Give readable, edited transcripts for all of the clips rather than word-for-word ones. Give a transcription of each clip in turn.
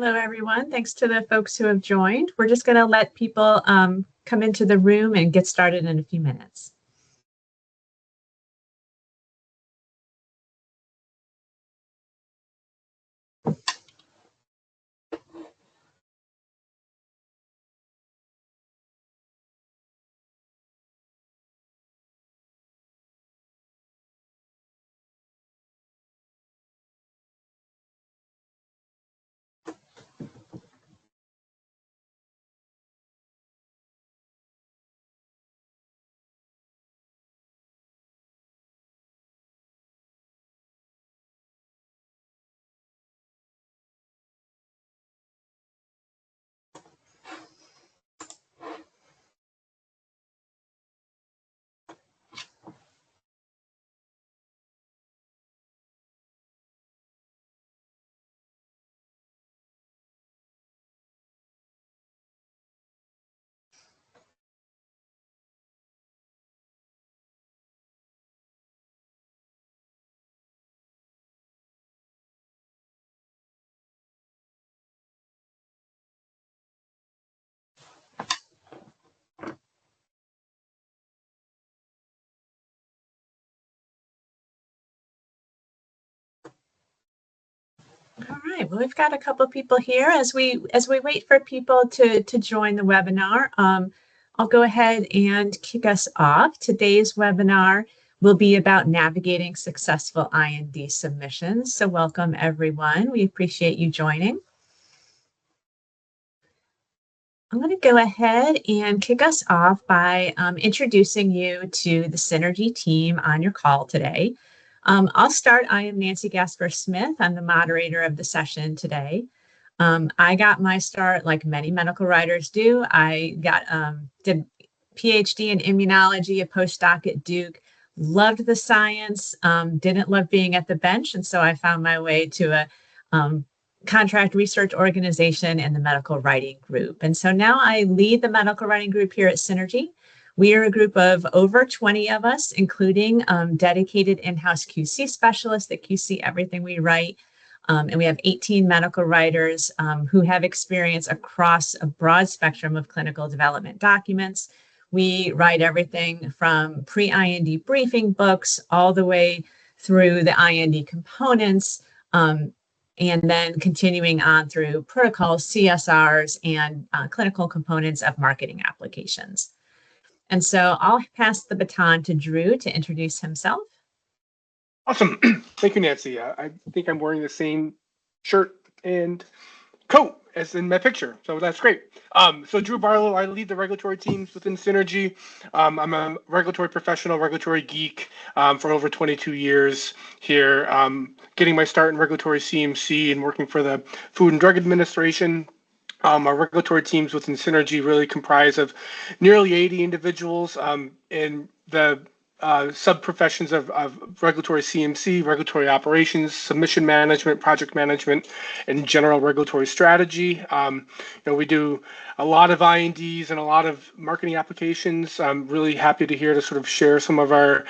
Hello, everyone. Thanks to the folks who have joined. We're just going to let people come into the room and get started in a few minutes. All right, well, we've got a couple of people here. As we wait for people to join the webinar, I'll go ahead and kick us off. Today's webinar will be about navigating successful IND submissions. So welcome, everyone. We appreciate you joining. I'm going to go ahead and kick us off by introducing you to the Syner-G team on your call today. I'll start. I am Nancy Gasper-Smith. I'm the moderator of the session today. I got my start like many medical writers do. I did PhD in immunology, a postdoc at Duke, loved the science, didn't love being at the bench. And so I found my way to a contract research organization and the medical writing group. And so now I lead the medical writing group here at Syner-G. We are a group of over 20 of us, including dedicated in-house QC specialists that QC everything we write. And we have 18 medical writers who have experience across a broad spectrum of clinical development documents. We write everything from pre-IND briefing books all the way through the IND components, and then continuing on through protocols, CSRs, and clinical components of marketing applications. And so I'll pass the baton to Drew to introduce himself. Awesome. Thank you, Nancy. I think I'm wearing the same shirt and coat as in my picture, so that's great. So Drew Barlow, I lead the regulatory teams within Syner-G. I'm a regulatory professional, regulatory geek for over 22 years here, getting my start in regulatory CMC and working for the Food and Drug Administration. Our regulatory teams within Syner-G really comprise of nearly 80 individuals in the sub-professions of regulatory CMC, regulatory operations, submission management, project management, and general regulatory strategy. We do a lot of INDs and a lot of marketing applications. I'm really happy to sort of share some of our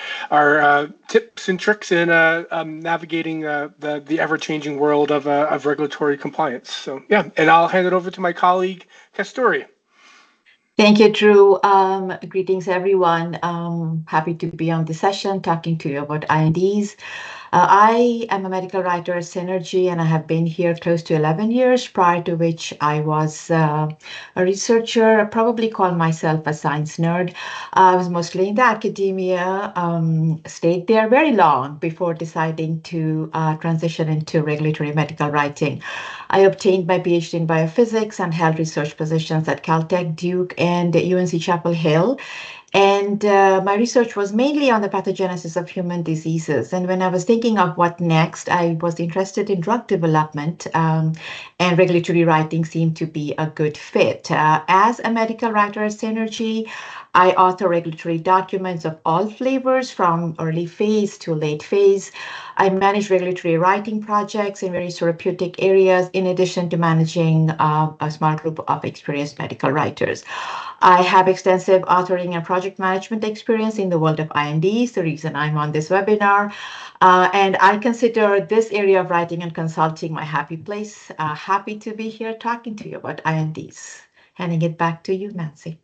tips and tricks in navigating the ever-changing world of regulatory compliance. So yeah, and I'll hand it over to my colleague, Kasturi. Thank you, Drew. Greetings, everyone. Happy to be on the session talking to you about INDs. I am a medical writer at Syner-G, and I have been here close to 11 years, prior to which I was a researcher. I probably call myself a science nerd. I was mostly in the academia, stayed there very long before deciding to transition into regulatory medical writing. I obtained my PhD in biophysics and held research positions at Caltech, Duke, and UNC Chapel Hill. And my research was mainly on the pathogenesis of human diseases. And when I was thinking of what next, I was interested in drug development, and regulatory writing seemed to be a good fit. As a medical writer at Syner-G, I author regulatory documents of all flavors from early phase to late phase. I manage regulatory writing projects in various therapeutic areas, in addition to managing a small group of experienced medical writers. I have extensive authoring and project management experience in the world of INDs, the reason I'm on this webinar. And I consider this area of writing and consulting my happy place. Happy to be here talking to you about INDs. Handing it back to you, Nancy.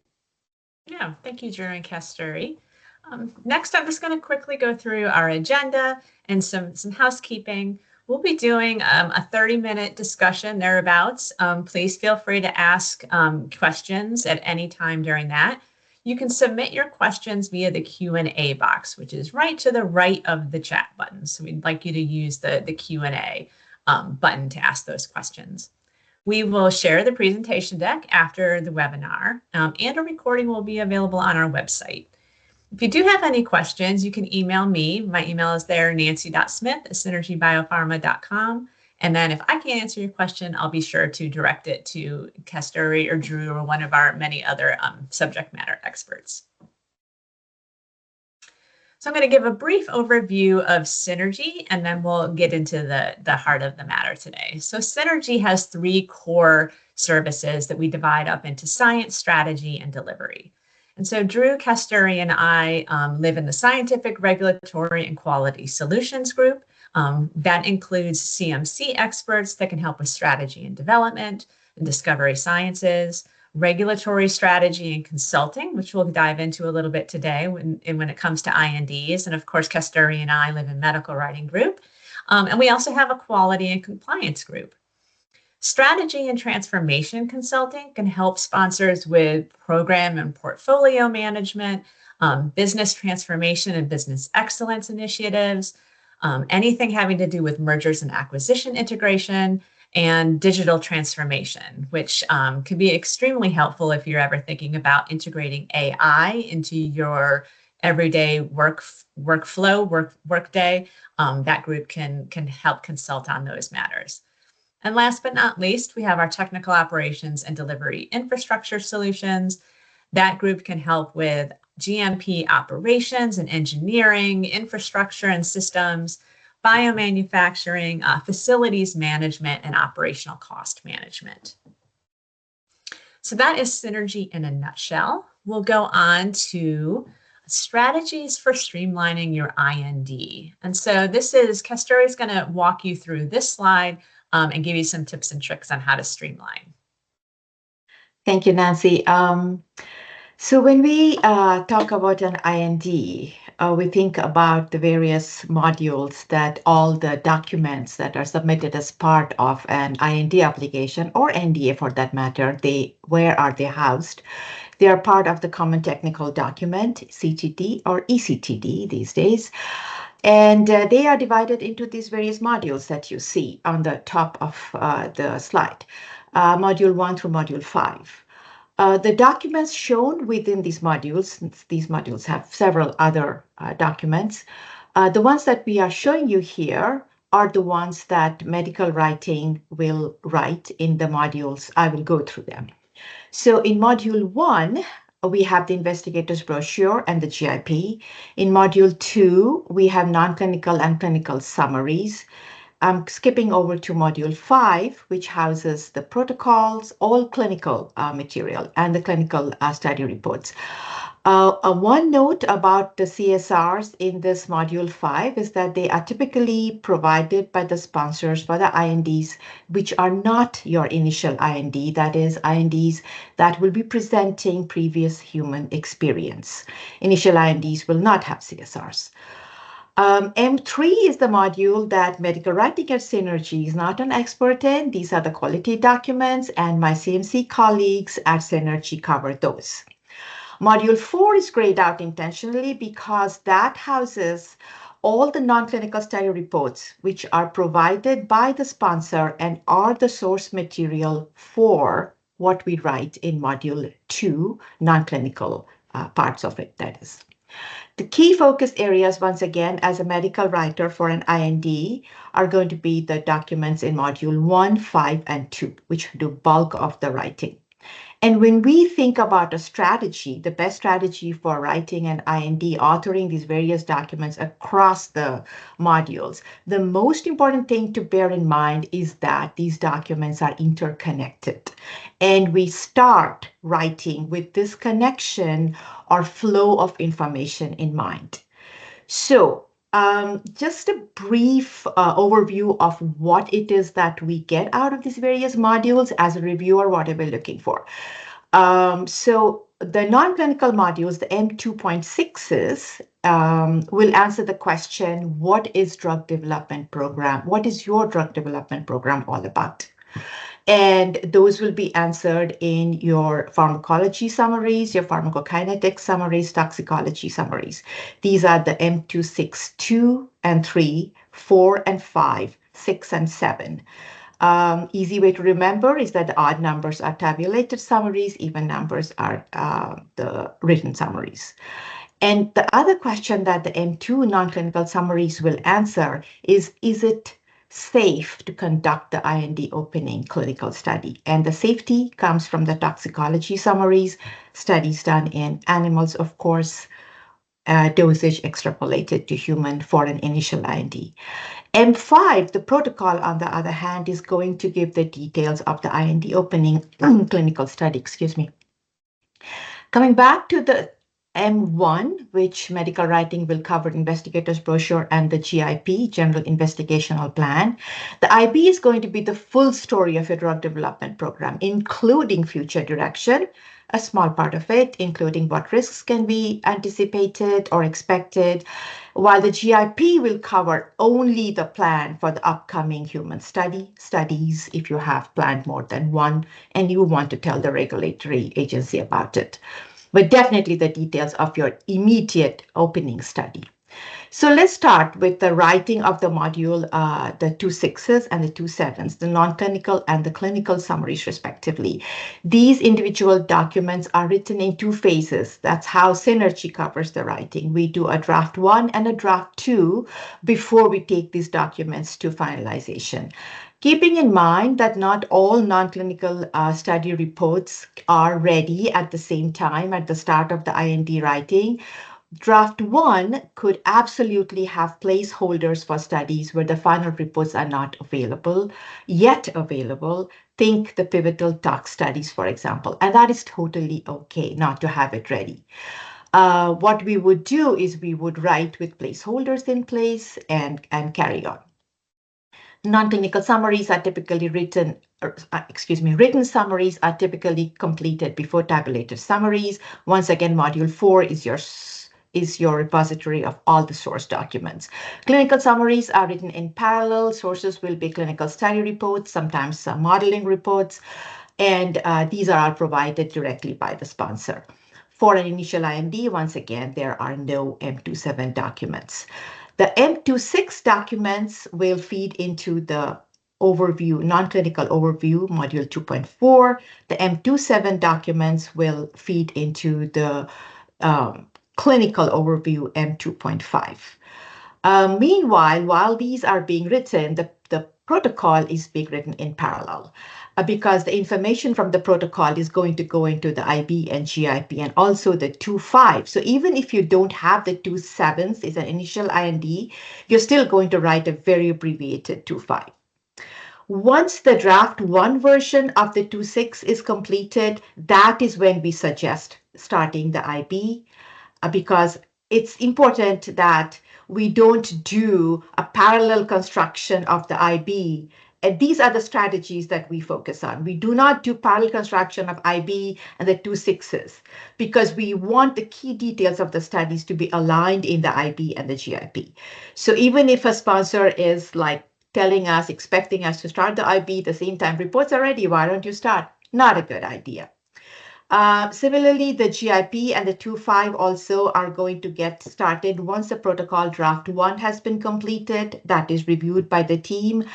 Yeah, thank you, Drew and Kasturi. Next, I'm just going to quickly go through our agenda and some housekeeping. We'll be doing a 30-minute discussion thereabouts. Please feel free to ask questions at any time during that. You can submit your questions via the Q&A box, which is right to the right of the chat button. So we'd like you to use the Q&A button to ask those questions. We will share the presentation deck after the webinar, and a recording will be available on our website. If you do have any questions, you can email me. My email is there, nancy.smith@synergybiopharma.com. And then if I can't answer your question, I'll be sure to direct it to Kasturi or Drew or one of our many other subject matter experts. So I'm going to give a brief overview of Syner-G, and then we'll get into the heart of the matter today. So Syner-G has 3 core services that we divide up into science, strategy, and delivery. And so Drew, Kasturi, and I live in the Scientific, Regulatory, and Quality Solutions group. That includes CMC experts that can help with strategy and development and discovery sciences, regulatory strategy and consulting, which we'll dive into a little bit today when it comes to INDs. And of course, Kasturi and I live in medical writing group. And we also have a quality and compliance group. Strategy and transformation consulting can help sponsors with program and portfolio management, business transformation and business excellence initiatives, anything having to do with mergers and acquisition integration, and digital transformation, which can be extremely helpful if you're ever thinking about integrating AI into your everyday workday. That group can help consult on those matters. And last but not least, we have our technical operations and delivery infrastructure solutions. That group can help with GMP operations and engineering, infrastructure and systems, biomanufacturing, facilities management, and operational cost management. So that is Syner-G in a nutshell. We'll go on to strategies for streamlining your IND. And so this is, Kasturi is going to walk you through this slide and give you some tips and tricks on how to streamline. Thank you, Nancy. So when we talk about an IND, we think about the various modules that all the documents that are submitted as part of an IND application or NDA for that matter, where are they housed? They are part of the Common Technical Document, CTD or ECTD these days. And they are divided into these various modules that you see on the top of the slide, Module 1 through Module 5. The documents shown within these modules have several other documents. The ones that we are showing you here are the ones that medical writing will write in the modules. I will go through them. So in Module 1, we have the investigator's brochure and the GIP. In Module 2, we have non-clinical and clinical summaries. I'm skipping over to Module 5, which houses the protocols, all clinical material, and the clinical study reports. One note about the CSRs in this Module 5 is that they are typically provided by the sponsors for the INDs, which are not your initial IND, that is, INDs that will be presenting previous human experience. Initial INDs will not have CSRs. M3 is the module that medical writing at Syner-G is not an expert in. These are the quality documents, and my CMC colleagues at Syner-G cover those. Module 4 is grayed out intentionally because that houses all the non-clinical study reports, which are provided by the sponsor and are the source material for what we write in Module 2, non-clinical parts of it, that is. The key focus areas, once again, as a medical writer for an IND, are going to be the documents in Module 1, 5, and 2, which do bulk of the writing. And when we think about a strategy, the best strategy for writing an IND, authoring these various documents across the modules, the most important thing to bear in mind is that these documents are interconnected. And we start writing with this connection or flow of information in mind. So, just a brief overview of what it is that we get out of these various modules as a reviewer, what are we looking for. So the non-clinical modules, the M2.6s, will answer the question, what is drug development program? What is your drug development program all about? And those will be answered in your pharmacology summaries, your pharmacokinetic summaries, toxicology summaries. These are the M262 and 3, 4 and 5, 6 and 7. Easy way to remember is that the odd numbers are tabulated summaries, even numbers are the written summaries. And the other question that the M2 non-clinical summaries will answer is it safe to conduct the IND opening clinical study? And the safety comes from the toxicology summaries, studies done in animals, of course, dosage extrapolated to human for an initial IND. M5, the protocol, on the other hand, is going to give the details of the IND opening clinical study, excuse me. Coming back to the M1, which medical writing will cover investigator's brochure and the GIP, General Investigational Plan. The IB is going to be the full story of your drug development program, including future direction, a small part of it, including what risks can be anticipated or expected, while the GIP will cover only the plan for the upcoming human studies, if you have planned more than one and you want to tell the regulatory agency about it. But definitely the details of your immediate opening study. So let's start with the writing of the module, the 2.6s and the 2.7s, the non-clinical and the clinical summaries respectively. These individual documents are written in 2 phases. That's how Syner-G covers the writing. We do a draft 1 and a draft 2 before we take these documents to finalization. Keeping in mind that not all non-clinical study reports are ready at the same time at the start of the IND writing, Draft 1 could absolutely have placeholders for studies where the final reports are not yet available. Think the pivotal tox studies, for example, and that is totally okay not to have it ready. What we would do is we would write with placeholders in place and carry on. Non-clinical summaries are typically written summaries are typically completed before tabulated summaries. Once again, module 4 is your repository of all the source documents. Clinical summaries are written in parallel. Sources will be clinical study reports, sometimes modeling reports, and these are all provided directly by the sponsor. For an initial IND, once again, there are no M27 documents. The M26 documents will feed into the overview, non-clinical overview, module 2.4. The M27 documents will feed into the clinical overview, M2.5. Meanwhile, while these are being written, the protocol is being written in parallel because the information from the protocol is going to go into the IB and GIP and also the 2.5. So even if you don't have the 2.7s, it's an initial IND, you're still going to write a very abbreviated 2.5. Once the draft 1 version of the 2.6 is completed, that is when we suggest starting the IB. Because it's important that we don't do a parallel construction of the IB. And these are the strategies that we focus on. We do not do parallel construction of IB and the 2.6s because we want the key details of the studies to be aligned in the IB and the GIP. So even if a sponsor is like telling us, expecting us to start the IB at the same time, reports are ready, why don't you start? Not a good idea. Similarly, the GIP and the 2.5 also are going to get started once the protocol draft 1 has been completed. That is reviewed by the team,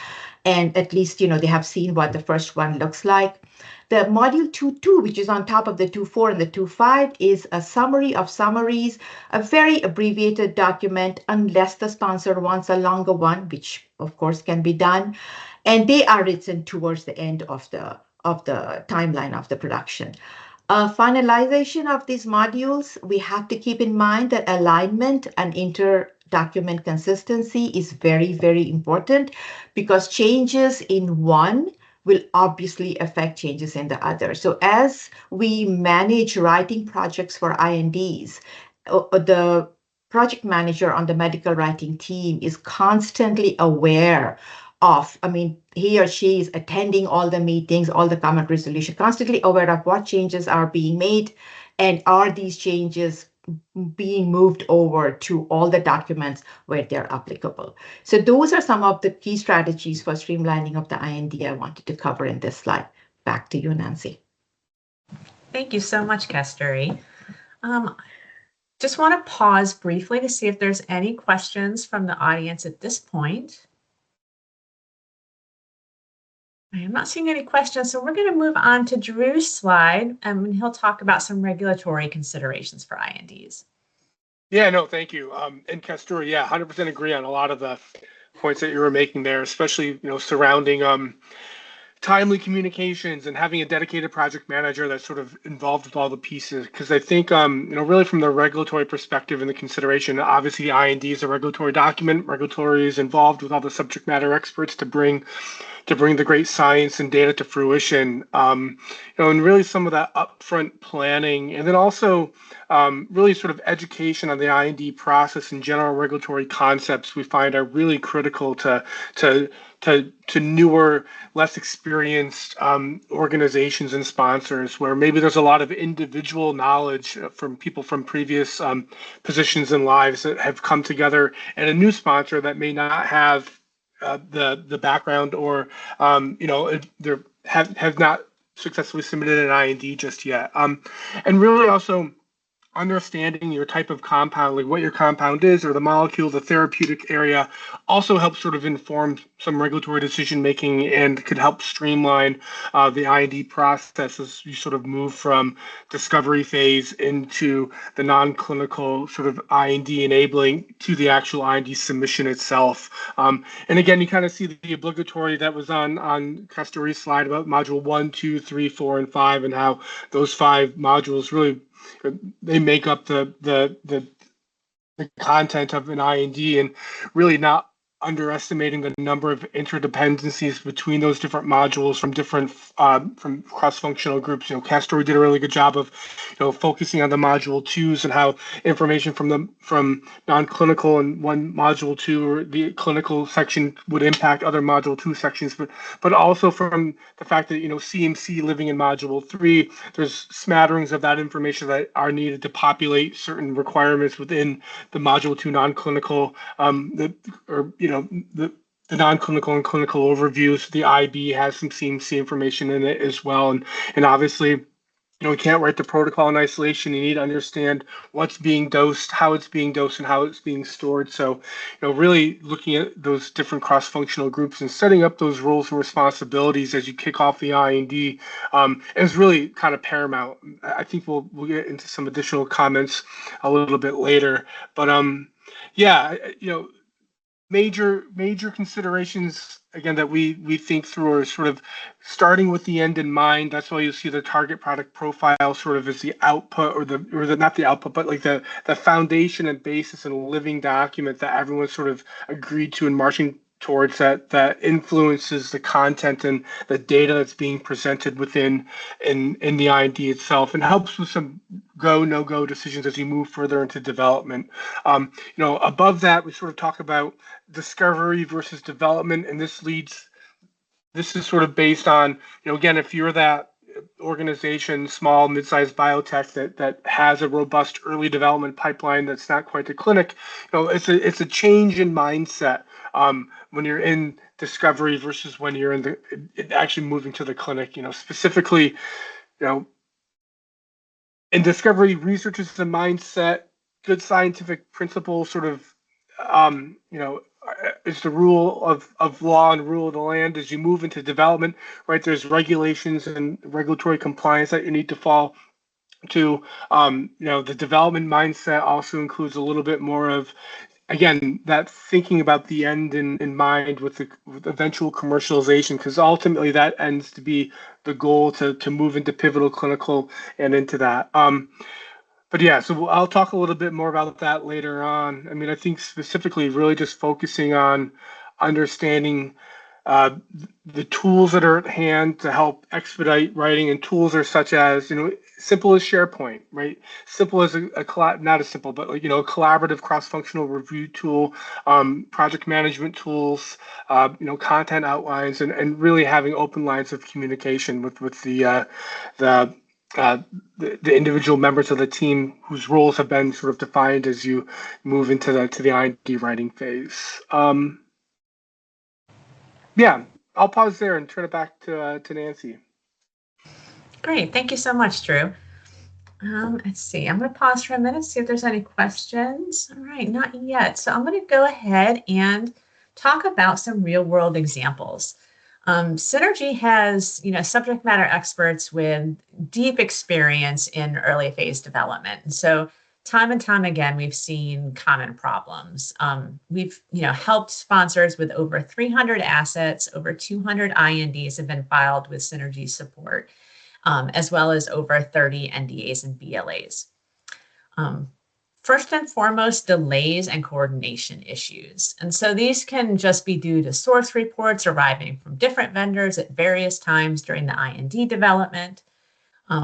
and at least they have seen what the first one looks like. The module 2.2, which is on top of the 2.4 and the 2.5, is a summary of summaries, a very abbreviated document, unless the sponsor wants a longer one, which of course can be done. And they are written towards the end of the timeline of the production. Finalization of these modules, we have to keep in mind that alignment and inter-document consistency is very, very important because changes in one will obviously affect changes in the other. So as we manage writing projects for INDs, the project manager on the medical writing team is constantly aware of, he or she is attending all the meetings, all the comment resolution, constantly aware of what changes are being made and are these changes being moved over to all the documents where they're applicable. So those are some of the key strategies for streamlining of the IND I wanted to cover in this slide. Back to you, Nancy. Thank you so much, Kasturi. Just want to pause briefly to see if there's any questions from the audience at this point. I am not seeing any questions, so we're going to move on to Drew's slide, and he'll talk about some regulatory considerations for INDs. Yeah, no, thank you. And Kasturi, yeah, 100% agree on a lot of the points that you were making there, especially, surrounding timely communications and having a dedicated project manager that's sort of involved with all the pieces. Because I think, really from the regulatory perspective and the consideration, obviously the IND is a regulatory document. Regulatory is involved with all the subject matter experts to bring the great science and data to fruition, and really some of that upfront planning, and then also really sort of education on the IND process and general regulatory concepts we find are really critical to newer, less experienced organizations and sponsors, where maybe there's a lot of individual knowledge from people from previous positions and lives that have come together, and a new sponsor that may not have the background or they have not successfully submitted an IND just yet, and really also understanding your type of compound, like what your compound is or the molecule, the therapeutic area, also helps sort of inform some regulatory decision making and could help streamline the IND process as you sort of move from discovery phase into the non-clinical sort of IND enabling to the actual IND submission itself. And again, you kind of see the obligatory that was on Kasturi's slide about module 1, 2, 3, 4, and 5, and how those 5 modules really they make up the content of an IND, and really not underestimating the number of interdependencies between those different modules from different from cross-functional groups. Kasturi did a really good job of focusing on the module 2s and how information from non-clinical and one module 2 or the clinical section would impact other module 2 sections, but also from the fact that CMC living in module 3, there's smatterings of that information that are needed to populate certain requirements within the module 2 non-clinical, the non-clinical and clinical overviews. The IB has some CMC information in it as well, and obviously, you can't write the protocol in isolation. You need to understand what's being dosed, how it's being dosed, and how it's being stored. So, really looking at those different cross-functional groups and setting up those roles and responsibilities as you kick off the IND is really kind of paramount. I think we'll get into some additional comments a little bit later, but major considerations again that we think through are sort of starting with the end in mind. That's why you see the target product profile sort of as the output, or the not the output, but like the foundation and basis and living document that everyone sort of agreed to and marching towards, that influences the content and the data that's being presented within in the IND itself, and helps with some go no go decisions as you move further into development. Above that, we sort of talk about discovery versus development, and this is sort of based on, again, if you're that organization, small, mid-sized biotech that has a robust early development pipeline that's not quite to clinic, it's a change in mindset when you're in discovery versus when you're in actually moving to the clinic. Specifically, in discovery, research is the mindset. Good scientific principle sort of, is the rule of law and rule of the land. As you move into development, right, there's regulations and regulatory compliance that you need to fall to. The development mindset also includes a little bit more of again, that thinking about the end in mind with the eventual commercialization, because ultimately that ends to be the goal to move into pivotal clinical and into that. But yeah, so I'll talk a little bit more about that later on. I mean, I think specifically really just focusing on understanding uh, the tools that are at hand to help expedite writing, and tools are such as, simple as SharePoint, right? Simple as not as simple, but like, a collaborative cross-functional review tool, project management tools, content outlines, and really having open lines of communication with the uh, the individual members of the team whose roles have been sort of defined as you move into the IND writing phase. Yeah, I'll pause there and turn it back to Nancy. Great. Thank you so much, Drew. Let's see. I'm going to pause for a minute, see if there's any questions. All right, not yet. So I'm going to go ahead and talk about some real world examples. Syner-G has, subject matter experts with deep experience in early phase development. And so time and time again, we've seen common problems. We've, helped sponsors with over 300 assets, over 200 INDs have been filed with Syner-G support, as well as over 30 NDAs and BLAs. First and foremost, delays and coordination issues. And so these can just be due to source reports arriving from different vendors at various times during the IND development.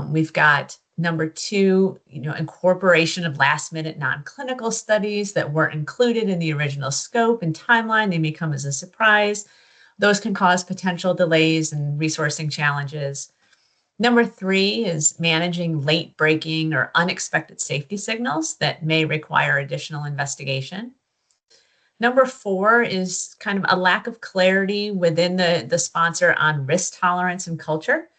We've got number two, incorporation of last minute non-clinical studies that weren't included in the original scope and timeline. They may come as a surprise. Those can cause potential delays and resourcing challenges. Number three is managing late breaking or unexpected safety signals that may require additional investigation. Number four is kind of a lack of clarity within the sponsor on risk tolerance and culture.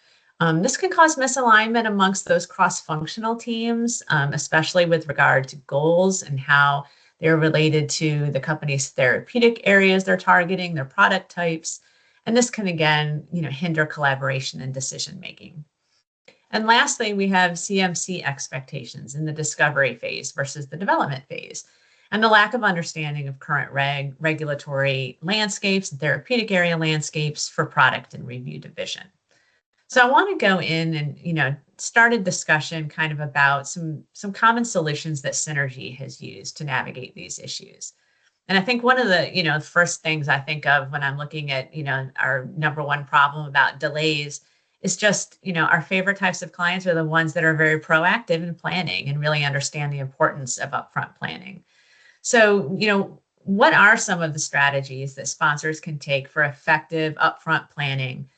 This can cause misalignment amongst those cross-functional teams, especially with regard to goals and how they're related to the company's therapeutic areas they're targeting, their product types. And this can, again, hinder collaboration and decision-making. And lastly, we have CMC expectations in the discovery phase versus the development phase, and the lack of understanding of current regulatory landscapes and therapeutic area landscapes for product and review division. So I want to go in and, start a discussion kind of about some common solutions that Syner-G has used to navigate these issues. And I think one of the, first things I think of when I'm looking at, our number one problem about delays is just, our favorite types of clients are the ones that are very proactive in planning and really understand the importance of upfront planning. So, what are some of the strategies that sponsors can take for effective upfront planning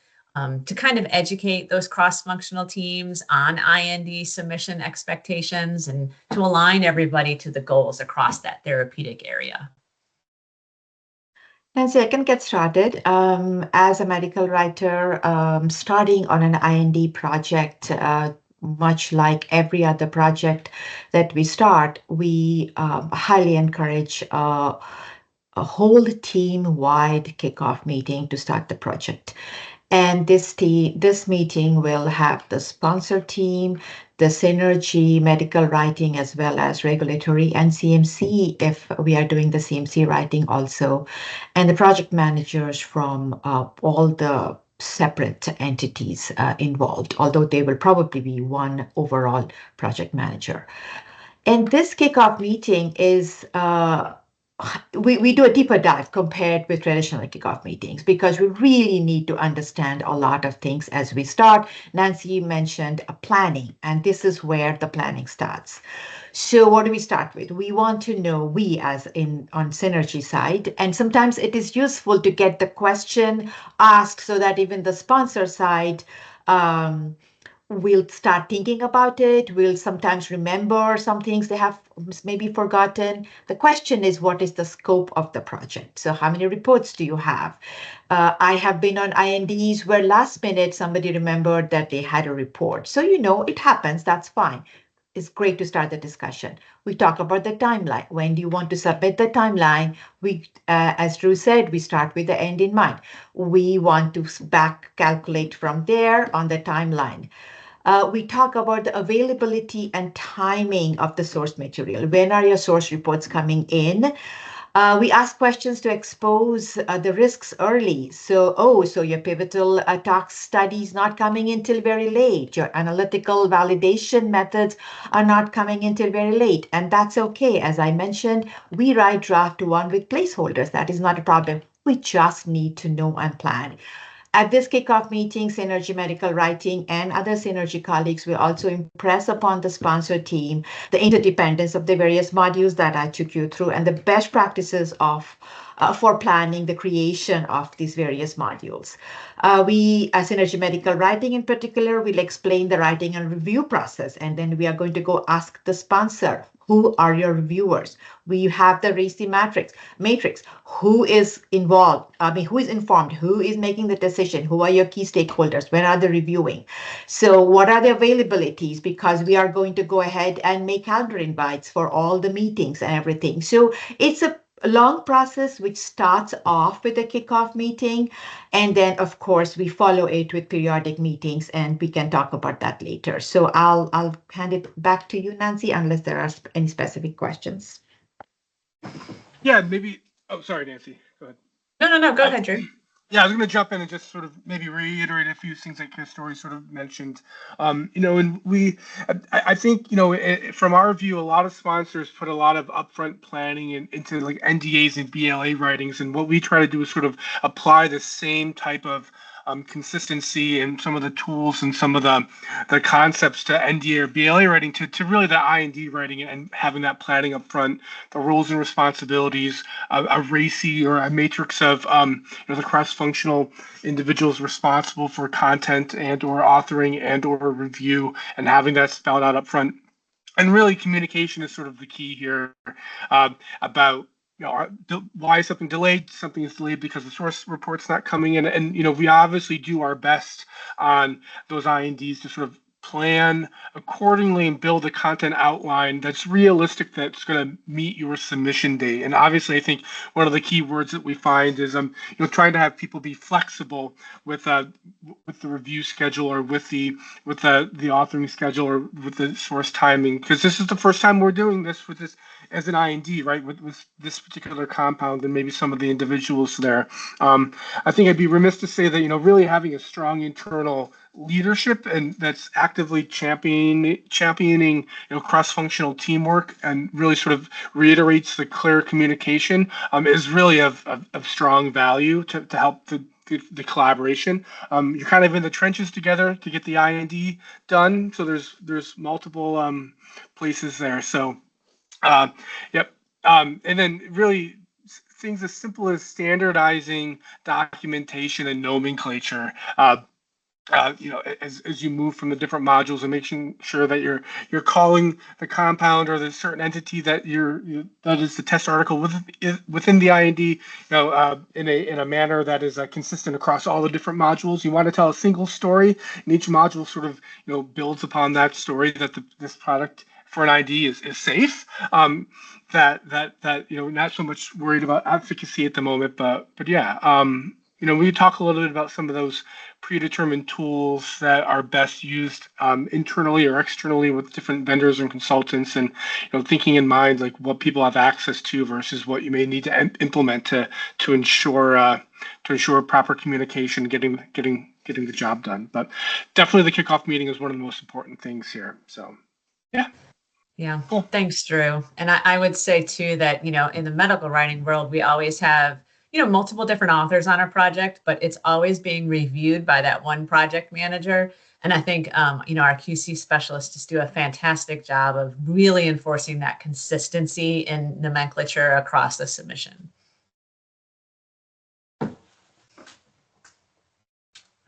to kind of educate those cross-functional teams on IND submission expectations and to align everybody to the goals across that therapeutic area? Nancy, I can get started. As a medical writer, starting on an IND project, much like every other project that we start, we highly encourage a whole team-wide kickoff meeting to start the project. And this meeting will have the sponsor team, the Syner-G medical writing, as well as regulatory and CMC, if we are doing the CMC writing also, and the project managers from all the separate entities involved, although there will probably be one overall project manager. And this kickoff meeting is we do a deeper dive compared with traditional kickoff meetings because we really need to understand a lot of things as we start. Nancy mentioned planning, and this is where the planning starts. So what do we start with? We want to know, we as in on Syner-G side, and sometimes it is useful to get the question asked so that even the sponsor side we'll start thinking about it. We'll sometimes remember some things they have maybe forgotten. The question is, what is the scope of the project? So how many reports do you have? I have been on INDs where last minute somebody remembered that they had a report. So, it happens. That's fine. It's great to start the discussion. We talk about the timeline. When do you want to submit the timeline? We, as Drew said, we start with the end in mind. We want to back calculate from there on the timeline. We talk about the availability and timing of the source material. When are your source reports coming in? We ask questions to expose the risks early. So your pivotal tox study is not coming in till very late. Your analytical validation methods are not coming in till very late. And that's okay. As I mentioned, we write draft one with placeholders. That is not a problem. We just need to know and plan. At this kickoff meeting, Syner-G Medical Writing and other Syner-G colleagues will also impress upon the sponsor team the interdependence of the various modules that I took you through and the best practices of for planning the creation of these various modules. We, as Syner-G Medical Writing in particular, will explain the writing and review process, and then we are going to go ask the sponsor, who are your reviewers? We have the RACI matrix. Who is involved? Who is informed? Who is making the decision? Who are your key stakeholders? When are they reviewing? So what are the availabilities? Because we are going to go ahead and make calendar invites for all the meetings and everything. So it's a long process which starts off with a kickoff meeting, and then of course we follow it with periodic meetings, and we can talk about that later. So I'll hand it back to you, Nancy, unless there are any specific questions. Yeah, maybe. Oh, sorry, Nancy. Go ahead. No. Go ahead, Drew. Yeah, I was going to jump in and just sort of maybe reiterate a few things that Kasturi sort of mentioned. And I think, from our view, a lot of sponsors put a lot of upfront planning into like NDAs and BLA writings. And what we try to do is sort of apply the same type of consistency and some of the tools and some of the concepts to NDA or BLA writing to really the IND writing and having that planning up front, the roles and responsibilities, a RACI or a matrix of the cross-functional individuals responsible for content and or authoring and or review, and having that spelled out up front. And really communication is sort of the key here about why is something delayed? Something is delayed because the source report's not coming in. And, we obviously do our best on those INDs to sort of plan accordingly and build a content outline that's realistic, that's going to meet your submission date. And obviously, I think one of the key words that we find is trying to have people be flexible with the review schedule or with the authoring schedule or with the source timing, because this is the first time we're doing this with this as an IND, right, with this particular compound and maybe some of the individuals there. I think I'd be remiss to say that, really having a strong internal leadership and that's actively championing cross-functional teamwork and really sort of reiterates the clear communication is really of strong value to help the collaboration. You're kind of in the trenches together to get the IND done, so there's multiple places there. So yep. And then really things as simple as standardizing documentation and nomenclature. As you move from the different modules and making sure that you're calling the compound or the certain entity that that is the test article within the IND, in a manner that is consistent across all the different modules. You want to tell a single story, and each module sort of builds upon that story that this product for an ID is safe. That not so much worried about efficacy at the moment, but yeah. We talk a little bit about some of those predetermined tools that are best used internally or externally with different vendors and consultants, and thinking in mind like what people have access to versus what you may need to implement to ensure proper communication, getting the job done. But definitely the kickoff meeting is one of the most important things here. So yeah. Yeah. Cool. Thanks, Drew. And I would say too that, in the medical writing world, we always have, multiple different authors on our project, but it's always being reviewed by that one project manager. And I think, our QC specialists just do a fantastic job of really enforcing that consistency in nomenclature across the submission. All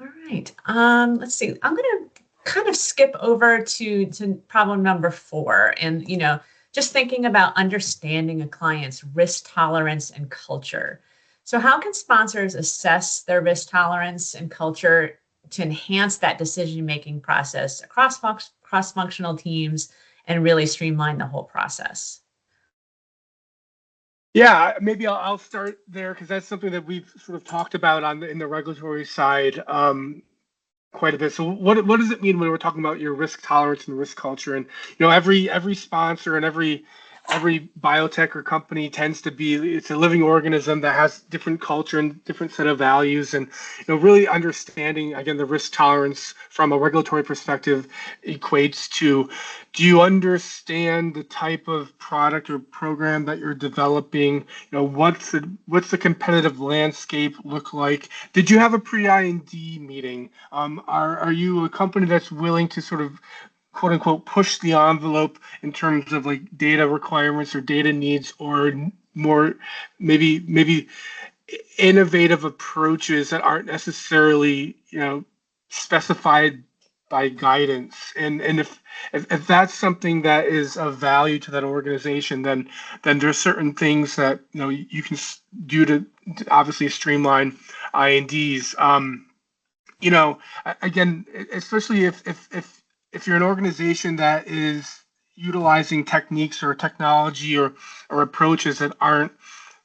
right. Let's see. I'm going to kind of skip over to problem number 4, and just thinking about understanding a client's risk tolerance and culture. So how can sponsors assess their risk tolerance and culture to enhance that decision-making process across cross-functional teams and really streamline the whole process? Yeah, maybe I'll start there because that's something that we've sort of talked about in the regulatory side quite a bit. So what does it mean when we're talking about your risk tolerance and risk culture? And every sponsor and every every biotech or company tends to be, it's a living organism that has different culture and different set of values. And really understanding, again, the risk tolerance from a regulatory perspective equates to, do you understand the type of product or program that you're developing? What's the competitive landscape look like? Did you have a pre-IND meeting? Are you a company that's willing to sort of quote unquote push the envelope in terms of like data requirements or data needs, or more maybe innovative approaches that aren't necessarily specified by guidance? And if that's something that is of value to that organization, then there's certain things that you can do to obviously streamline INDs. Again, especially if you're an organization that is utilizing techniques or technology or approaches that aren't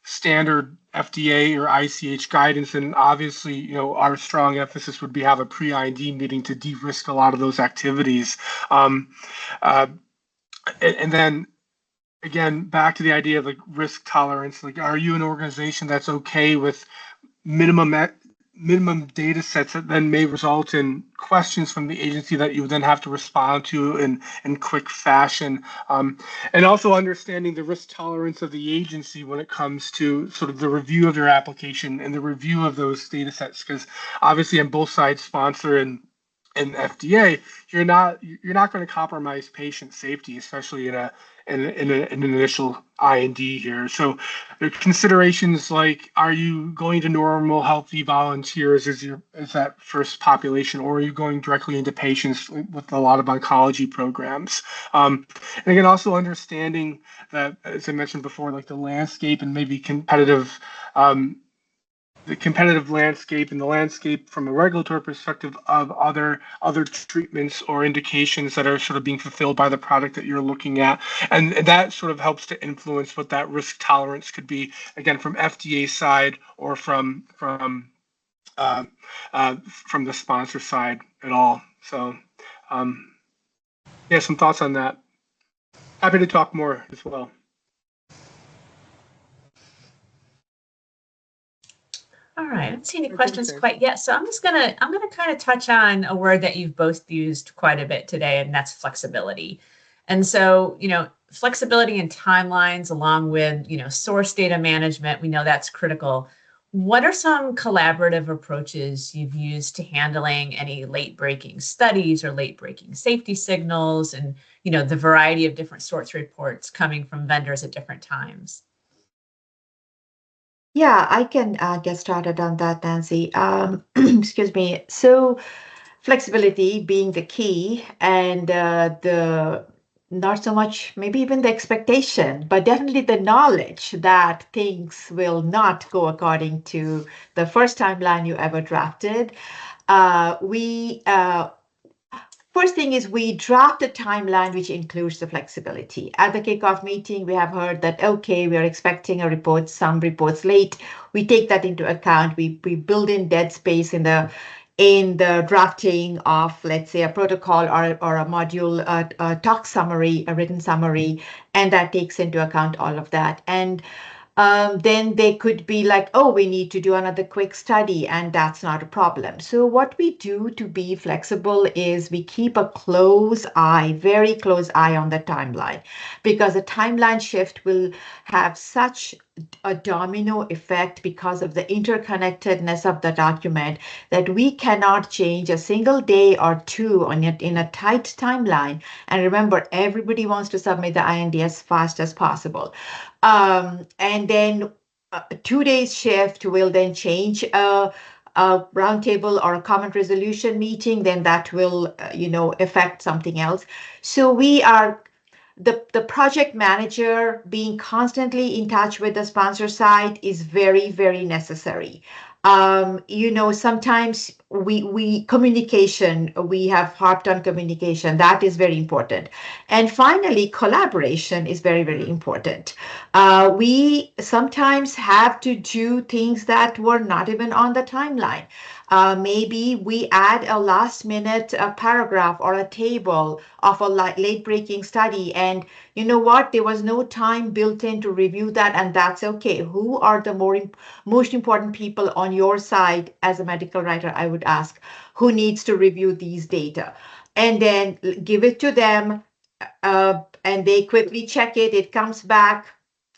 standard FDA or ICH guidance, and obviously, our strong emphasis would be have a pre-IND meeting to de-risk a lot of those activities. And then again, back to the idea of like risk tolerance. Like, are you an organization that's okay with minimum data sets that then may result in questions from the agency that you then have to respond to in quick fashion? And also understanding the risk tolerance of the agency when it comes to sort of the review of their application and the review of those data sets, because obviously on both sides, sponsor and FDA, you're not going to compromise patient safety, especially in an initial IND here. So there are considerations like, are you going to normal healthy volunteers as that first population, or are you going directly into patients with a lot of oncology programs? And again, also understanding that, as I mentioned before, like the landscape and maybe the competitive landscape and the landscape from a regulatory perspective of other treatments or indications that are sort of being fulfilled by the product that you're looking at. And that sort of helps to influence what that risk tolerance could be, again, from FDA side or from the sponsor side at all. So some thoughts on that. Happy to talk more as well. All right, I don't see any questions quite yet. So I'm gonna kind of touch on a word that you've both used quite a bit today, and that's flexibility. And so, flexibility and timelines along with, source data management, we know that's critical. What are some collaborative approaches you've used to handling any late breaking studies or late breaking safety signals, and, the variety of different source reports coming from vendors at different times? Yeah, I can get started on that, Nancy. Excuse me. So, flexibility being the key, and the not so much maybe even the expectation, but definitely the knowledge that things will not go according to the first timeline you ever drafted. We First thing is we draft a timeline which includes the flexibility. At the kickoff meeting, we have heard that, okay, we are expecting a report, some reports late. We take that into account. We build in dead space in the drafting of, let's say, a protocol or a module, a talk summary, a written summary, and that takes into account all of that. And then they could be like, oh, we need to do another quick study, and that's not a problem. So what we do to be flexible is we keep a close eye, very close eye on the timeline, because a timeline shift will have such a domino effect because of the interconnectedness of the document that we cannot change a single day or two on it in a tight timeline. And remember, everybody wants to submit the IND as fast as possible. And then 2 days shift will then change a roundtable or a common resolution meeting, then that will, affect something else. So we are the project manager being constantly in touch with the sponsor side is very, very necessary. Sometimes we communication, we have harped on communication. That is very important. And finally, collaboration is very, very important. We sometimes have to do things that were not even on the timeline. Maybe we add a last minute paragraph or a table of a late breaking study. And you know what? There was no time built in to review that, and that's okay. Who are the most important people on your side as a medical writer? I would ask, who needs to review these data? And then give it to them, and they quickly check it. It comes back.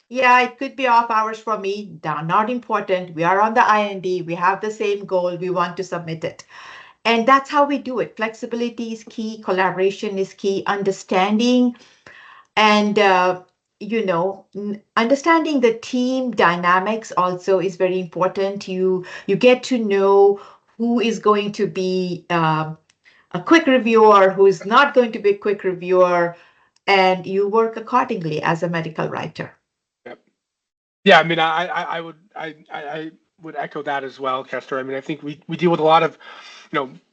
Yeah, it could be off hours for me. Not important. We are on the IND. We have the same goal. We want to submit it. And that's how we do it. Flexibility is key. Collaboration is key. Understanding and understanding the team dynamics also is very important. You get to know who is going to be a quick reviewer, who is not going to be a quick reviewer, and you work accordingly as a medical writer. Yep. Yeah, I mean, I would echo that as well, Kester. I mean, I think we deal with a lot of,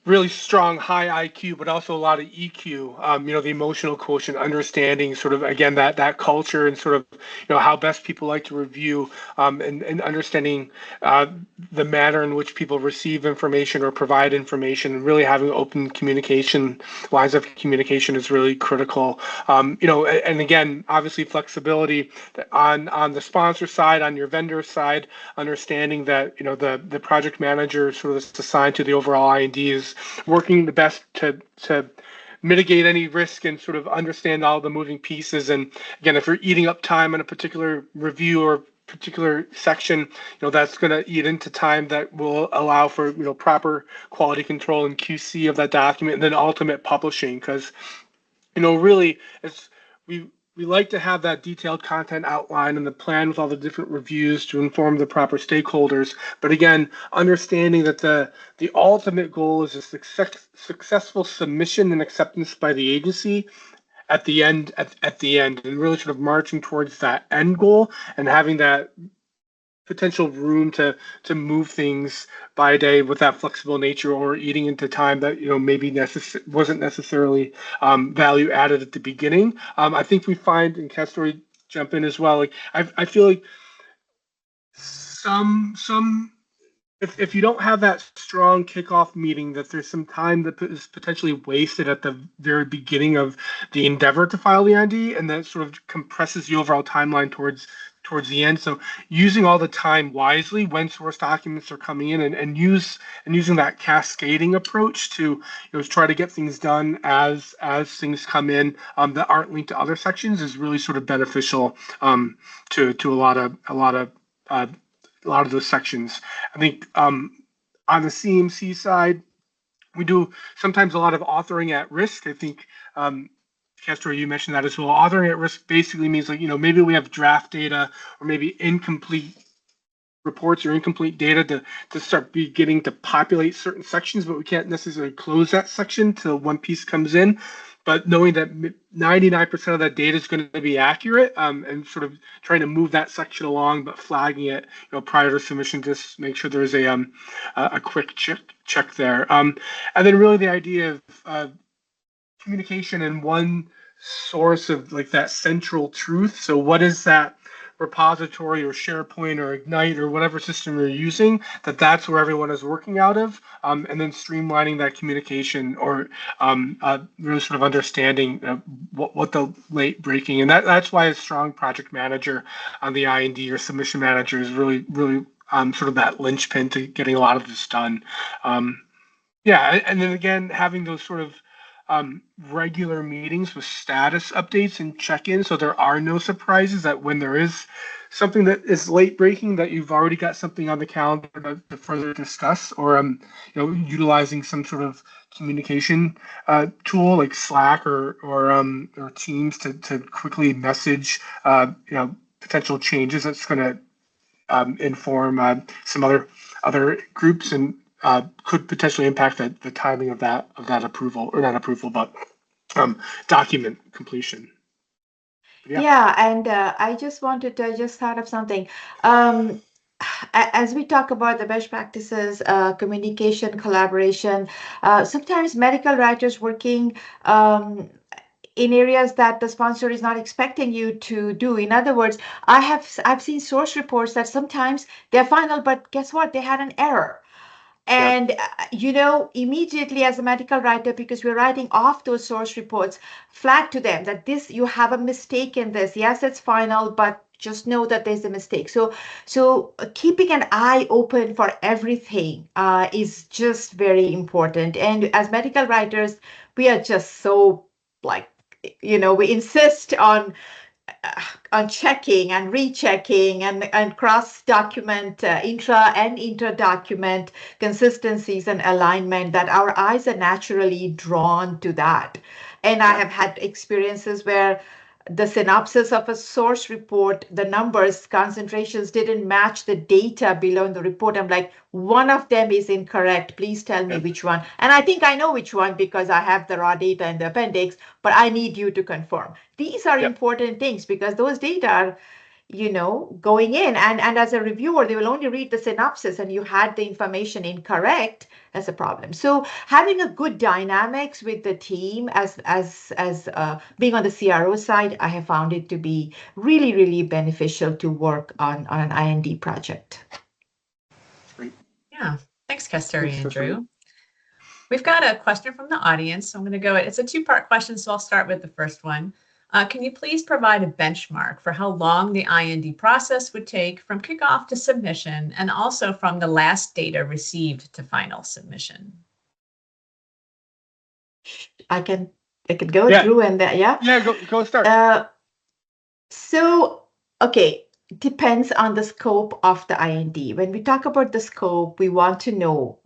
really strong high IQ, but also a lot of EQ. The emotional quotient, understanding sort of again that culture and sort of how best people like to review, and understanding the manner in which people receive information or provide information, and really having open communication, lines of communication is really critical. And again, obviously flexibility on the sponsor side, on your vendor side, understanding that the project manager sort of is assigned to the overall IND is working the best to mitigate any risk and sort of understand all the moving pieces. And again, if you're eating up time on a particular review or particular section, that's going to eat into time that will allow for proper quality control and QC of that document, and then ultimate publishing. Because really, it's we like to have that detailed content outline and the plan with all the different reviews to inform the proper stakeholders. But again, understanding that the ultimate goal is a successful submission and acceptance by the agency at the end, and really sort of marching towards that end goal and having that potential room to move things by a day with that flexible nature, or eating into time that maybe wasn't necessarily value added at the beginning. I think we find, and Castori jump in as well, like I feel like some if you don't have that strong kickoff meeting, that there's some time that is potentially wasted at the very beginning of the endeavor to file the IND, and that sort of compresses the overall timeline towards the end. So using all the time wisely when source documents are coming in, and using that cascading approach to try to get things done as things come in that aren't linked to other sections is really sort of beneficial to a lot of those sections. I think on the CMC side, we do sometimes a lot of authoring at risk. I think Castor, you mentioned that as well. Authoring at risk basically means like, maybe we have draft data or maybe incomplete reports or incomplete data to start beginning to populate certain sections, but we can't necessarily close that section till one piece comes in. But knowing that 99% of that data is going to be accurate, and sort of trying to move that section along, but flagging it prior to submission, just make sure there's a quick check there. And then really the idea of communication in one source of like that central truth. So what is that repository or SharePoint or Ignite or whatever system you're using, that's where everyone is working out of, and then streamlining that communication, or really sort of understanding what the late breaking, and that's why a strong project manager on the IND or submission manager is really sort of that linchpin to getting a lot of this done. And then again, having those sort of regular meetings with status updates and check-ins, so there are no surprises, that when there is something that is late breaking, that you've already got something on the calendar to further discuss, or utilizing some sort of communication tool like Slack or Teams to quickly message potential changes that's going to inform some other groups, and could potentially impact the timing of that approval, or not approval, but document completion. Yeah, and I just thought of something. as we talk about the best practices, communication, collaboration, sometimes medical writers working in areas that the sponsor is not expecting you to do. In other words, I've seen source reports that sometimes they're final, but guess what? They had an error. Yep. And, immediately as a medical writer, because we're writing off those source reports, flag to them that you have a mistake in this. Yes, it's final, but just know that there's a mistake. So keeping an eye open for everything is just very important. And as medical writers, we are just so like, we insist on checking and rechecking and cross document intra and inter document consistencies and alignment, that our eyes are naturally drawn to that. And I have had experiences where the synopsis of a source report, the numbers, concentrations didn't match the data below in the report. I'm like, one of them is incorrect. Please tell me which one. And I think I know which one because I have the raw data in the appendix, but I need you to confirm. These are Yep. important things because those data are, going in. And as a reviewer, they will only read the synopsis and you had the information incorrect. That's a problem. So having a good dynamics with the team as being on the CRO side, I have found it to be really, really beneficial to work on an IND project. Great. Yeah. Thanks, Kasturi Thanks, and Cecily. Drew. We've got a question from the audience. So I'm going to go, it's a two-part question, so I'll start with the first one. Can you please provide a benchmark for how long the IND process would take from kickoff to submission and also from the last data received to final submission? I can go Yeah. through and that, yeah. Yeah, go start. So, okay, depends on the scope of the IND. When we talk about the scope, we want to know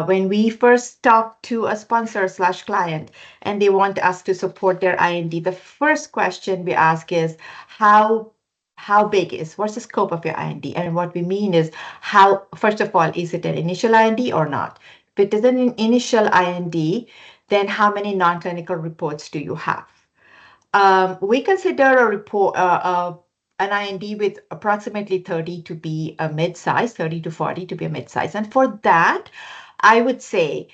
when we first talk to a sponsor / client and they want us to support their IND, the first question we ask is how big what's the scope of your IND? And what we mean is first of all, is it an initial IND or not? If it is an initial IND, then how many non-clinical reports do you have? We consider an IND with approximately 30 to be a mid-size, 30 to 40 to be a mid-size. And for that, I would say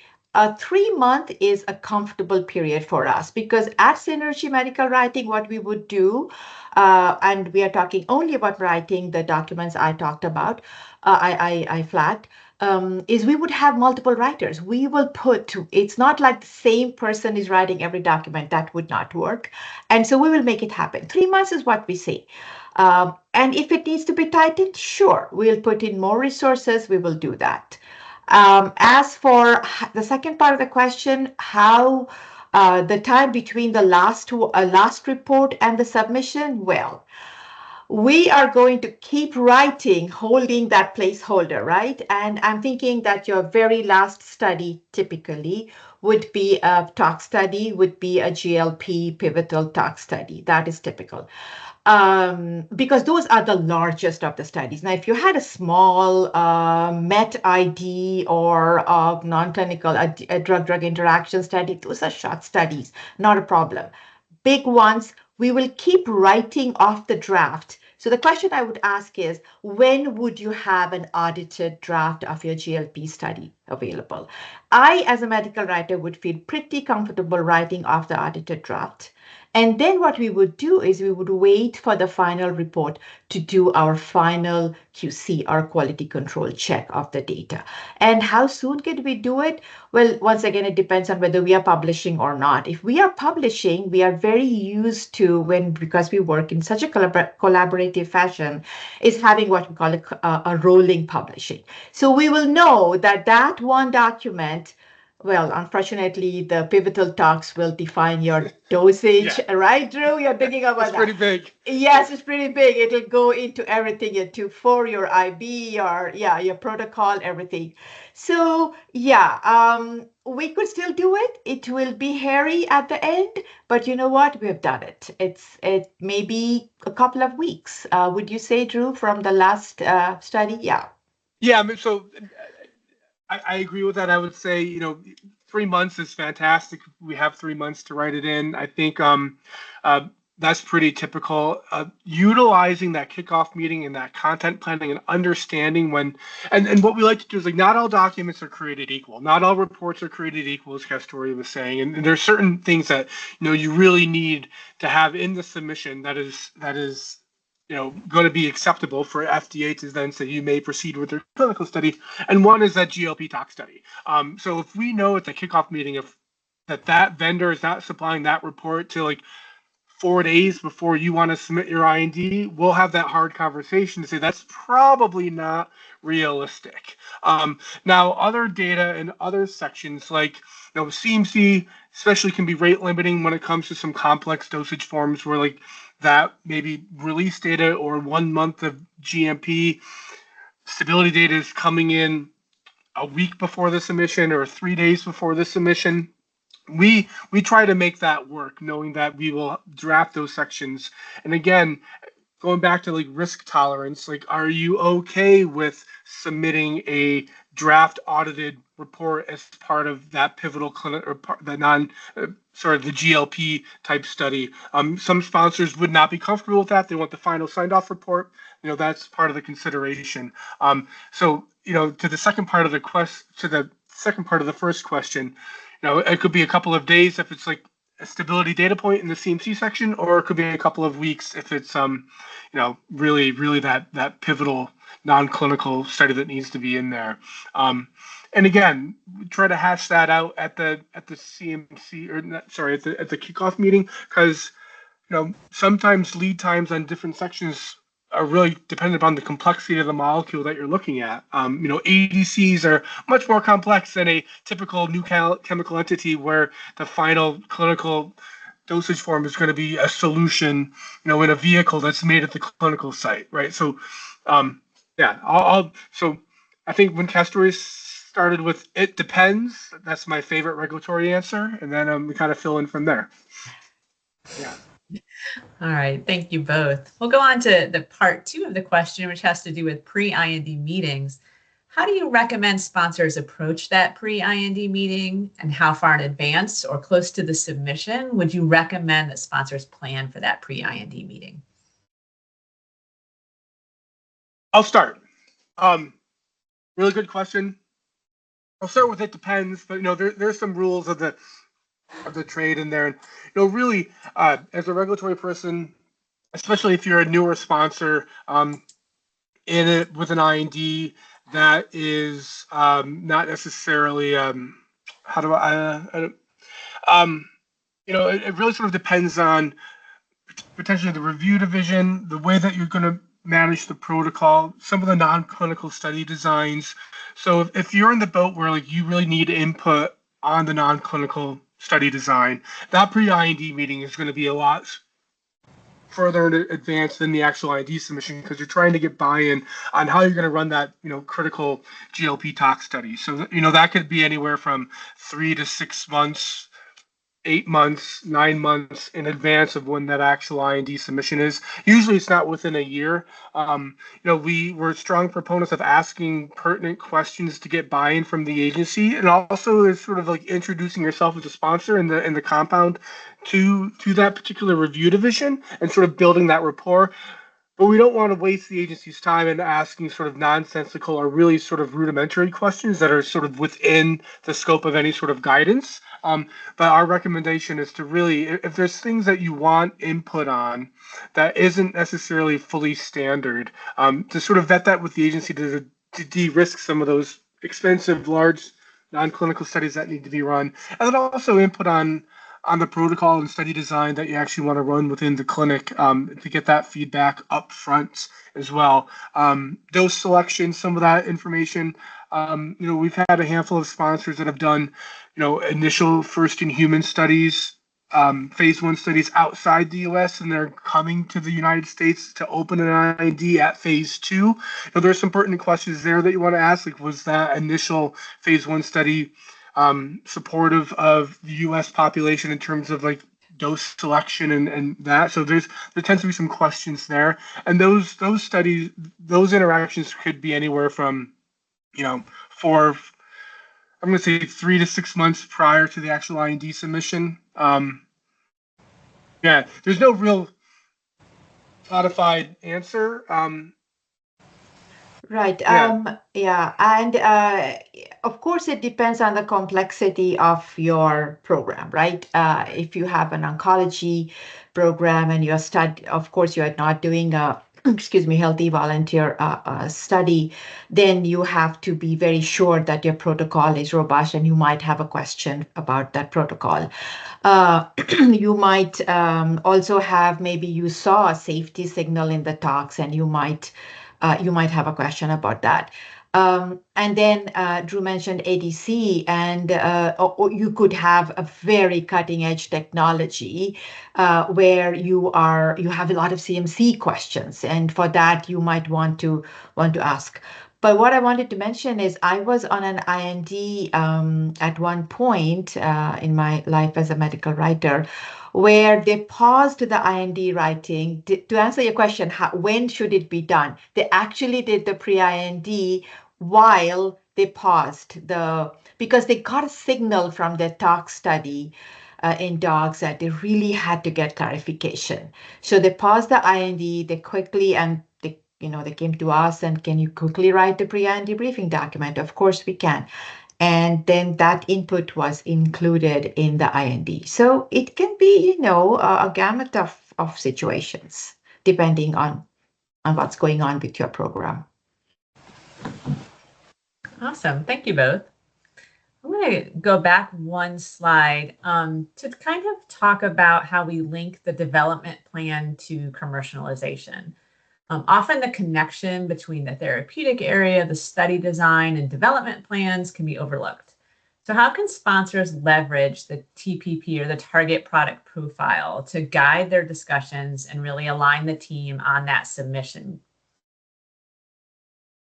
3 month is a comfortable period for us because at Syner-G Medical Writing, what we would do, and we are talking only about writing the documents I talked about, I flagged, is we would have multiple writers. We will it's not like the same person is writing every document. That would not work. And so we will make it happen. 3 months is what we say. And if it needs to be tightened, sure, we'll put in more resources. We will do that. As for the second part of the question, how the time between the last report and the submission, well, we are going to keep writing, holding that placeholder, right? And I'm thinking that your very last study typically would be a tox study, would be a GLP pivotal tox study. That is typical. Because those are the largest of the studies. Now, if you had a small MET ID or non-clinical, a drug-drug interaction study, those are short studies, not a problem. Big ones, we will keep writing off the draft. So the question I would ask is, when would you have an audited draft of your GLP study available? I, as a medical writer, would feel pretty comfortable writing off the audited draft. And then what we would do is we would wait for the final report to do our final QC, our quality control check of the data. And how soon can we do it? Well, once again, it depends on whether we are publishing or not. If we are publishing, we are very used to, because we work in such a collaborative fashion, is having what we call a rolling publishing. So we will know that one document, well, unfortunately, the pivotal talks will define your dosage, right, Drew? You're thinking about It's that. pretty big. Yes, it's pretty big. It'll go into everything, your 2/4, your IB, your protocol, everything. So we could still do it. It will be hairy at the end, but you know what? We have done it. It may be a couple of weeks. Would you say, Drew, from the last study? Yeah. Yeah, I mean, so I agree with that. I would say, 3 months is fantastic. We have 3 months to write it in. I think that's pretty typical. Utilizing that kickoff meeting and that content planning and understanding when, and what we like to do is like not all documents are created equal. Not all reports are created equal, as Castori was saying. And there's certain things that you really need to have in the submission that is going to be acceptable for FDA to then say you may proceed with their clinical study. And one is that GLP tox study. So if we know at the kickoff meeting if that vendor is not supplying that report to like 4 days before you want to submit your IND, we'll have that hard conversation to say that's probably not realistic. Now, other data in other sections like CMC especially can be rate limiting when it comes to some complex dosage forms where like that maybe release data or 1 month of GMP stability data is coming in a week before the submission or 3 days before the submission. We try to make that work, knowing that we will draft those sections. And again, going back to like risk tolerance, like are you okay with submitting a draft audited report as part of that pivotal clinic or the the GLP type study? Some sponsors would not be comfortable with that. They want the final signed off report. That's part of the consideration. So to the second part of the first question, it could be a couple of days if it's like a stability data point in the CMC section, or it could be a couple of weeks if it's really that pivotal non-clinical study that needs to be in there. And again, we try to hash that out at the CMC at the kickoff meeting, because sometimes lead times on different sections are really dependent upon the complexity of the molecule that you're looking at. ADCs are much more complex than a typical new chemical entity where the final clinical dosage form is going to be a solution, in a vehicle that's made at the clinical site, right? So, so I think when Castori started with "it depends," that's my favorite regulatory answer, and then we kind of fill in from there. Yeah. All right, thank you both. We'll go on to the part 2 of the question, which has to do with pre-IND meetings. How do you recommend sponsors approach that pre-IND meeting, and how far in advance or close to the submission would you recommend that sponsors plan for that pre-IND meeting? I'll start. Really good question. I'll start with "it depends," but there's some rules of the trade in there, and really as a regulatory person, especially if you're a newer sponsor in it with an IND that is not necessarily how do it really sort of depends on potentially the review division, the way that you're going to manage the protocol, some of the non-clinical study designs. So if you're in the boat where like you really need input on the non-clinical study design, that pre-IND meeting is going to be a lot further in advance than the actual IND submission, because you're trying to get buy-in on how you're going to run that critical GLP tox study. So that could be anywhere from 3 to 6 months, 8 months, 9 months in advance of when that actual IND submission is. Usually it's not within a year. We're strong proponents of asking pertinent questions to get buy-in from the agency, and also is sort of like introducing yourself as a sponsor in the compound to that particular review division and sort of building that rapport. But we don't want to waste the agency's time in asking sort of nonsensical or really sort of rudimentary questions that are sort of within the scope of any sort of guidance. But our recommendation is to really, if there's things that you want input on that isn't necessarily fully standard, to sort of vet that with the agency to de-risk some of those expensive, large non-clinical studies that need to be run. And then also input on the protocol and study design that you actually want to run within the clinic, to get that feedback up front as well. Dose selection, some of that information. We've had a handful of sponsors that have done, initial first in human studies, phase 1 studies outside the US, and they're coming to the United States to open an IND at phase 2. There's some pertinent questions there that you want to ask, like was that initial phase 1 study supportive of the U.S. population in terms of like dose selection and that. So there tends to be some questions there, and those studies, those interactions could be anywhere from, for I'm going to say 3 to 6 months prior to the actual IND submission. Yeah, there's no real codified answer. Right. Yeah. Yeah. And of course, it depends on the complexity of your program, right? If you have an oncology program and you're of course, you're not doing a, excuse me, healthy volunteer study, then you have to be very sure that your protocol is robust and you might have a question about that protocol. You might also have, maybe you saw a safety signal in the talks and you might have a question about that. And then Drew mentioned ADC, and or you could have a very cutting edge technology where you have a lot of CMC questions, and for that you might want to ask. But what I wanted to mention is I was on an IND at one point in my life as a medical writer, where they paused the IND writing. To answer your question, when should it be done? They actually did the pre-IND while they paused because they got a signal from their tox study in dogs that they really had to get clarification. So they paused the IND, they quickly, and they came to us and, can you quickly write the pre-IND briefing document? Of course we can. And then that input was included in the IND. So it can be, a gamut of situations depending on what's going on with your program. Awesome. Thank you both. I'm going to go back one slide to kind of talk about how we link the development plan to commercialization. Often the connection between the therapeutic area, the study design, and development plans can be overlooked. So how can sponsors leverage the TPP, or the target product profile, to guide their discussions and really align the team on that submission?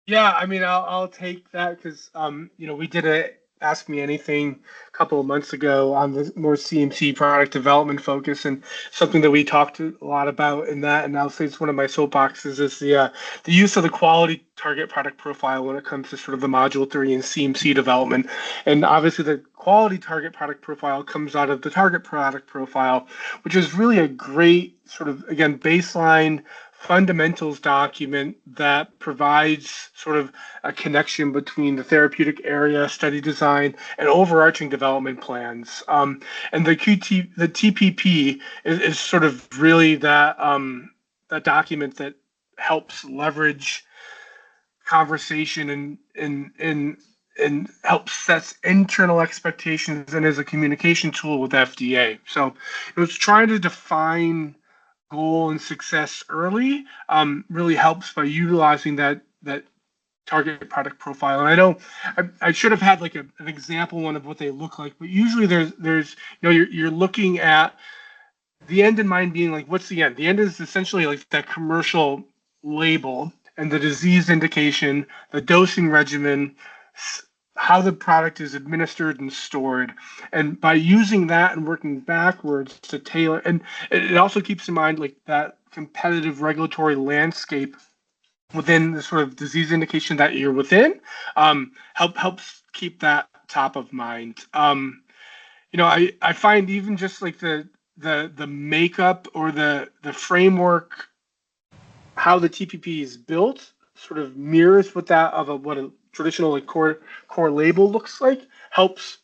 Yeah, I mean, I'll take that because we did a Ask Me Anything a couple of months ago on the more CMC product development focus, and something that we talked a lot about in that, and I'll say it's one of my soapboxes, is the use of the quality target product profile when it comes to sort of the module 3 and CMC development. And obviously the quality target product profile comes out of the target product profile, which is really a great sort of, again, baseline fundamentals document that provides sort of a connection between the therapeutic area, study design, and overarching development plans. And the TPP is sort of really that document that helps leverage conversation and helps sets internal expectations and as a communication tool with FDA. So it was trying to define goal and success early really helps by utilizing that target product profile. And I know I should have had like an example one of what they look like, but usually there's you're looking at the end in mind being like, what's the end? The end is essentially like that commercial label and the disease indication, the dosing regimen, how the product is administered and stored. And by using that and working backwards to tailor, and it also keeps in mind like that competitive regulatory landscape within the sort of disease indication that you're within, helps keep that top of mind. I find even just like the makeup or the framework, how the TPP is built, sort of mirrors what that of what a traditional like core label looks like. Helps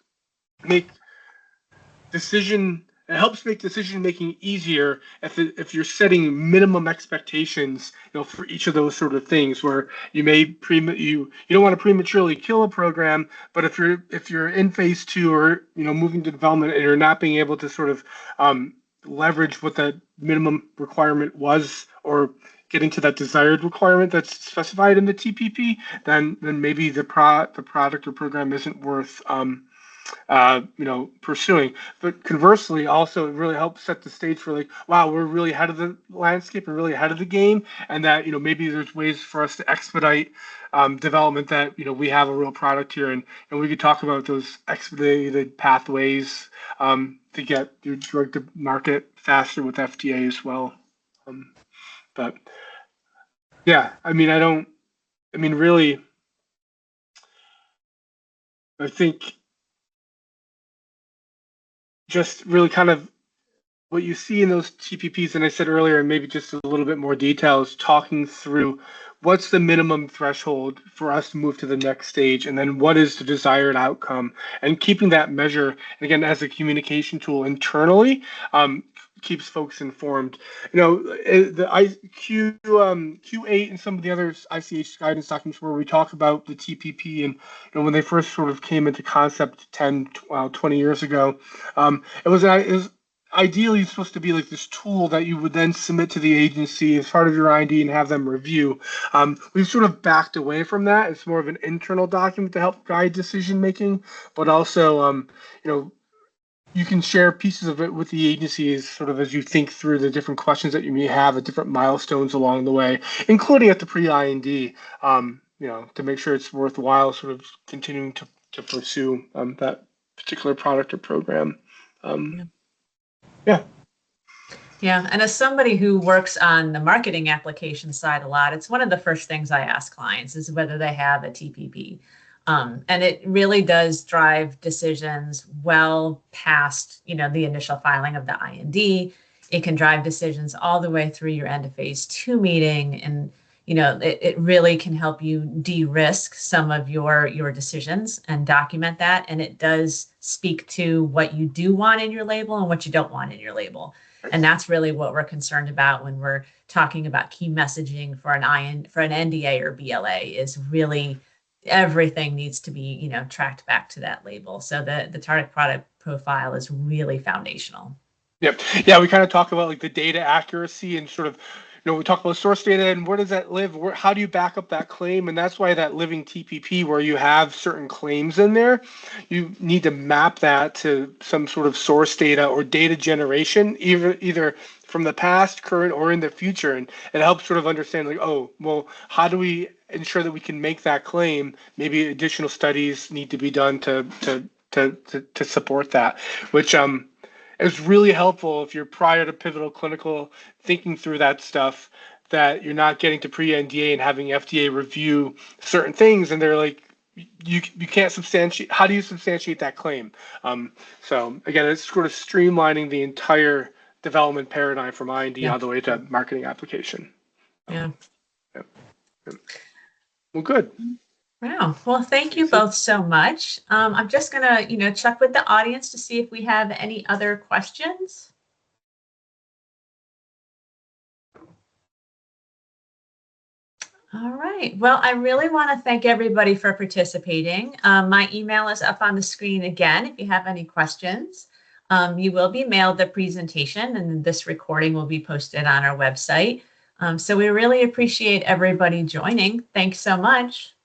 make decision it helps make decision making easier if you're setting minimum expectations, for each of those sort of things, where you may you don't want to prematurely kill a program, but if you're in phase 2 or moving to development and you're not being able to sort of leverage what that minimum requirement was, or getting to that desired requirement that's specified in the TPP, then maybe the product or program isn't worth pursuing. But conversely, also it really helps set the stage for like, wow, we're really ahead of the landscape and really ahead of the game, and that maybe there's ways for us to expedite development, that we have a real product here, and we could talk about those expedited pathways to get your drug to market faster with FDA as well. But yeah, really, I think just really kind of what you see in those TPPs, and I said earlier, and maybe just a little bit more detail, is talking through what's the minimum threshold for us to move to the next stage, and then what is the desired outcome, and keeping that measure, and again, as a communication tool internally, keeps folks informed. The Q8 and some of the other ICH guidance documents where we talk about the TPP, and when they first sort of came into concept 10, 20 years ago, it was ideally supposed to be like this tool that you would then submit to the agency as part of your IND and have them review. We've sort of backed away from that. It's more of an internal document to help guide decision making, but also, you can share pieces of it with the agencies sort of as you think through the different questions that you may have at different milestones along the way, including at the pre-IND, to make sure it's worthwhile sort of continuing to pursue that particular product or program. Yeah. Yeah, and as somebody who works on the marketing application side a lot, it's one of the first things I ask clients is whether they have a TPP. And it really does drive decisions well past, the initial filing of the IND. It can drive decisions all the way through your end of phase 2 meeting. And, it really can help you de-risk some of your decisions and document that. And it does speak to what you do want in your label and what you don't want in your label. And that's really what we're concerned about when we're talking about key messaging for an NDA or BLA is really everything needs to be, tracked back to that label. So the target product profile is really foundational. Yep. Yeah, we kind of talk about like the data accuracy and sort of, we talk about source data and where does that live? How do you back up that claim? And that's why that living TPP, where you have certain claims in there, you need to map that to some sort of source data or data generation, either from the past, current, or in the future. And it helps sort of understand like, oh, well, how do we ensure that we can make that claim? Maybe additional studies need to be done to support that, which it's really helpful if you're prior to pivotal clinical thinking through that stuff, that you're not getting to pre-NDA and having FDA review certain things and they're like, you can't substantiate. How do you substantiate that claim? So again, it's sort of streamlining the entire development paradigm from IND all the way to marketing application. Yeah. Well, good. Wow. Well, thank you both so much. I'm just going to, check with the audience to see if we have any other questions. All right. Well, I really want to thank everybody for participating. My email is up on the screen again if you have any questions. You will be mailed the presentation and this recording will be posted on our website. So we really appreciate everybody joining. Thanks so much.